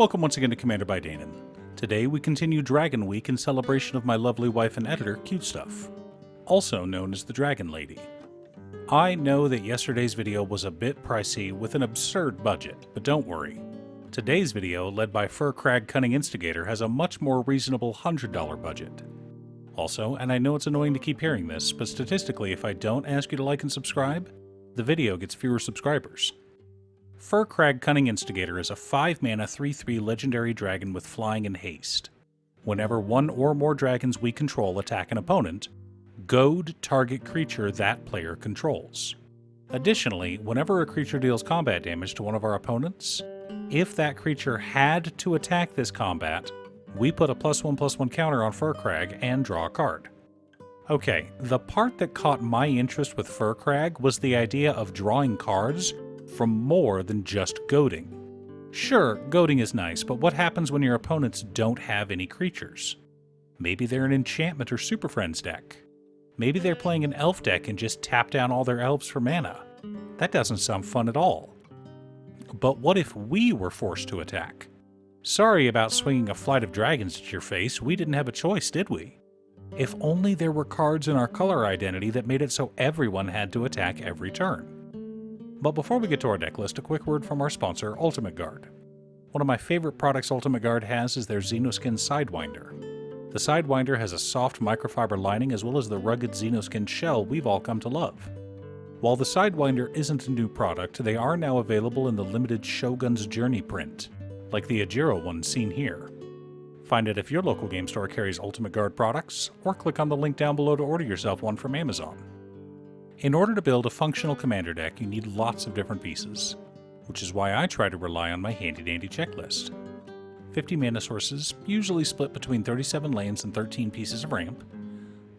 Welcome once again to Commander by Danon. Today we continue Dragon Week in celebration of my lovely wife and editor, Cutestuff, also known as the Dragon Lady. I know that yesterday's video was a bit pricey with an absurd budget, but don't worry. Today's video, led by Firkraag Cunning Instigator, has a much more reasonable $100 budget. Also, and I know it's annoying to keep hearing this, but statistically if I don't ask you to like and subscribe, the video gets fewer subscribers. Firkraag Cunning Instigator is a 5-mana 3/3 legendary dragon with flying and haste. Whenever one or more dragons we control attack an opponent, goad target creature that player controls. Additionally, whenever a creature deals combat damage to one of our opponents, if that creature had to attack this combat, we put a +1/+1 counter on Firkraag and draw a card. Okay, the part that caught my interest with Firkraag was the idea of drawing cards from more than just goading. Sure, goading is nice, but what happens when your opponents don't have any creatures? Maybe they're an enchantment or Super Friends deck. Maybe they're playing an elf deck and just tap down all their elves for mana. That doesn't sound fun at all. But what if we were forced to attack? Sorry about swinging a flight of dragons at your face, we didn't have a choice, did we? If only there were cards in our color identity that made it so everyone had to attack every turn. But before we get to our deck list, a quick word from our sponsor, Ultimate Guard. One of my favorite products Ultimate Guard has is their Xenoskin Sidewinder. The Sidewinder has a soft microfiber lining as well as the rugged Xenoskin shell we've all come to love. While the Sidewinder isn't a new product, they are now available in the limited Shogun's Journey print, like the Ajiro one seen here. Find it if your local game store carries Ultimate Guard products, or click on the link down below to order yourself one from Amazon. In order to build a functional commander deck, you need lots of different pieces, which is why I try to rely on my handy-dandy checklist. 50 mana sources, usually split between 37 lands and 13 pieces of ramp,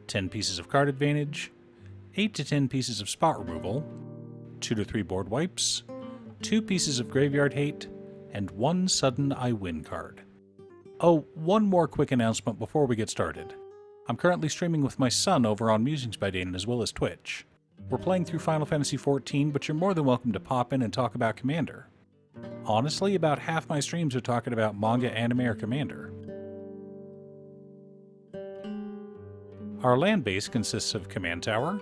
10 pieces of card advantage, 8 to 10 pieces of spot removal, 2 to 3 board wipes, 2 pieces of graveyard hate, and 1 sudden I win card. Oh, one more quick announcement before we get started. I'm currently streaming with my son over on Musings by Danon as well as Twitch. We're playing through Final Fantasy XIV, but you're more than welcome to pop in and talk about Commander. Honestly, about half my streams are talking about manga, anime, or Commander. Our land base consists of Command Tower,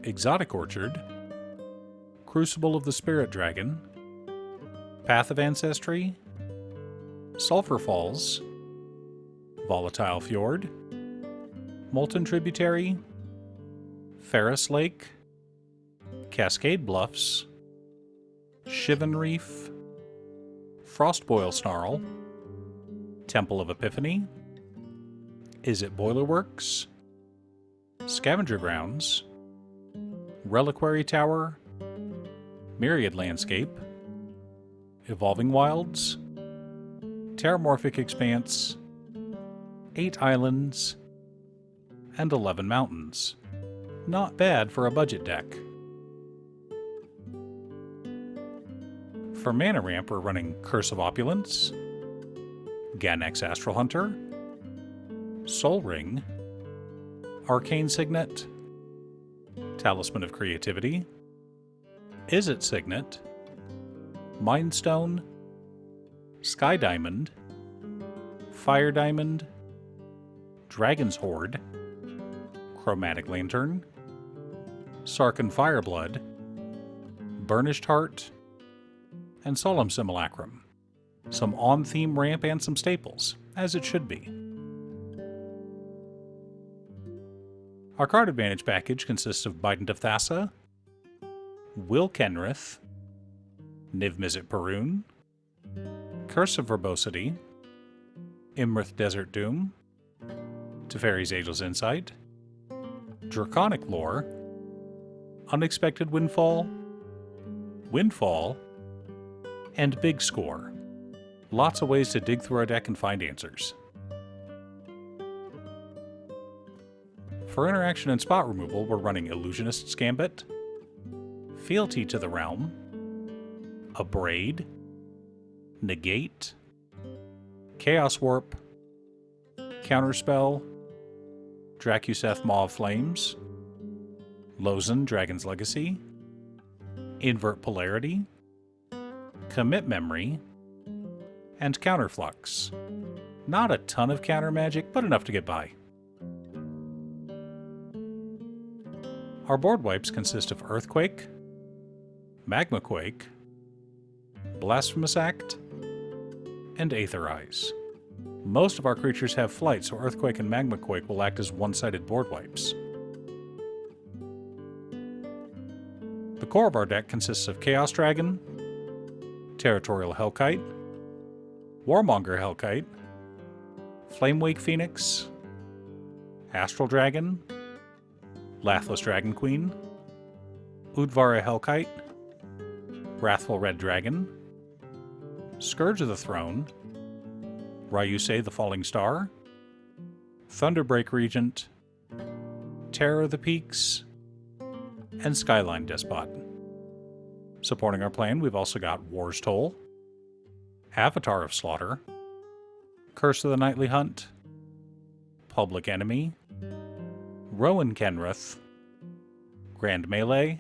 Exotic Orchard, Crucible of the Spirit Dragon, Path of Ancestry, Sulphur Falls, Volatile Fjord, Molten Tributary, Ferris Lake, Cascade Bluffs, Shivan Reef, Frostboil Snarl, Temple of Epiphany, Is It Boilerworks, Scavenger Grounds, Reliquary Tower, Myriad Landscape, Evolving Wilds, Terramorphic Expanse, 8 Islands, and 11 Mountains. Not bad for a budget deck. For mana ramp, we're running Curse of Opulence, Ganex Astral Hunter, Soul Ring, Arcane Signet, Talisman of Creativity, Izzet Signet, Mind Stone, Sky Diamond, Fire Diamond, Dragon's Horde, Chromatic Lantern, Sarkhan Fireblood, Burnished Heart, and Solemn Simulacrum. Some on-theme ramp and some staples, as it should be. Our card advantage package consists of Bident of Thassa, Will Kenrith, Niv Mizzet Parun, Curse of Verbosity, Imrith Desert Doom, Teferi's Ageless Insight, Draconic Lore, Unexpected Windfall, Windfall, and Big Score. Lots of ways to dig through our deck and find answers. For interaction and spot removal, we're running Illusionist's Gambit, Fealty to the Realm, Abrade, Negate, Chaos Warp, Counterspell, Dracuseth Maw of Flames, Lozen Dragon's Legacy, Invert Polarity, Commit Memory, and Counterflux. Not a ton of counter magic, but enough to get by. Our board wipes consist of Earthquake, Magmaquake, Blasphemous Act, and Aetherize. Most of our creatures have flight, so Earthquake and Magmaquake will act as one-sided board wipes. The core of our deck consists of Chaos Dragon, Territorial Hellkite, Warmonger Hellkite, Flamewake Phoenix, Astral Dragon, Lathless Dragon Queen, Udvara Hellkite, Wrathful Red Dragon, Scourge of the Throne, Ryusei the Falling Star, Thunderbreak Regent, Terror of the Peaks, and Skyline Despot. Supporting our plan, we've also got War's Toll, Avatar of Slaughter, Curse of the Nightly Hunt, Public Enemy, Rowan Kenrith, Grand Melee,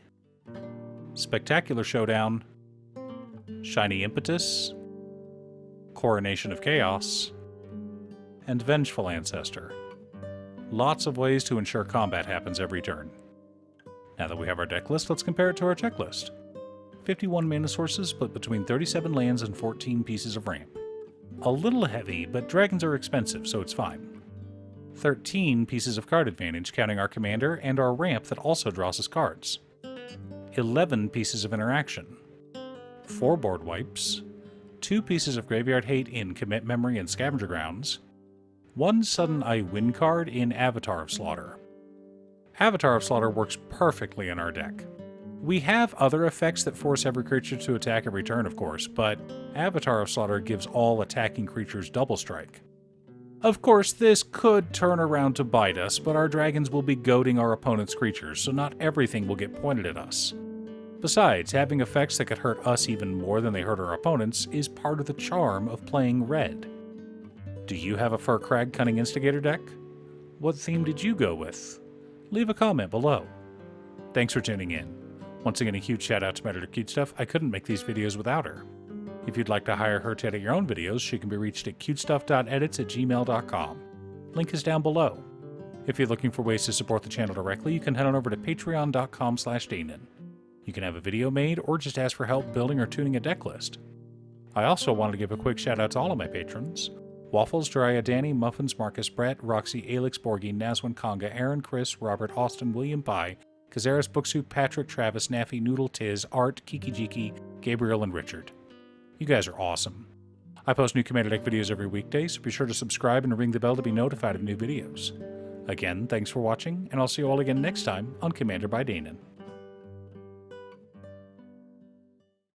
Spectacular Showdown, Shiny Impetus, Coronation of Chaos, and Vengeful Ancestor. Lots of ways to ensure combat happens every turn. Now that we have our deck list, let's compare it to our checklist. 51 mana sources split between 37 lands and 14 pieces of ramp. A little heavy, but dragons are expensive, so it's fine. 13 pieces of card advantage, counting our commander and our ramp that also draws us cards. 11 pieces of interaction. 4 board wipes. 2 pieces of graveyard hate in Commit Memory and Scavenger Grounds. 1 sudden I win card in Avatar of Slaughter. Avatar of Slaughter works perfectly in our deck. We have other effects that force every creature to attack every turn, of course, but Avatar of Slaughter gives all attacking creatures double strike. Of course, this could turn around to bite us, but our dragons will be goading our opponent's creatures, so not everything will get pointed at us. Besides, having effects that could hurt us even more than they hurt our opponents is part of the charm of playing red. Do you have a Firkraag Cunning Instigator deck? What theme did you go with? Leave a comment below. Thanks for tuning in. Once again, a huge shout out to my editor Cutestuff. I couldn't make these videos without her. If you'd like to hire her to edit your own videos, she can be reached at cutestuff.edits@gmail.com. Link is down below. If you're looking for ways to support the channel directly, you can head on over to patreon.com/Danon. You can have a video made or just ask for help building or tuning a deck list. I also wanted to give a quick shout out to all of my patrons. Waffles, Jiraiya, Danny, Muffins, Marcus, Brett, Roxy, Alix, Borgie, Nazwin, Conga, Aaron, Chris, Robert, Austin, William Pye, Kazaris, Booksuit, Patrick, Travis, Naffy, Noodle, Tiz, Art, Kiki Jiki, Gabriel, and Richard. You guys are awesome. I post new Commander Deck videos every weekday, so be sure to subscribe and ring the bell to be notified of new videos. Again, thanks for watching, and I'll see you all again next time on Commander by Danon.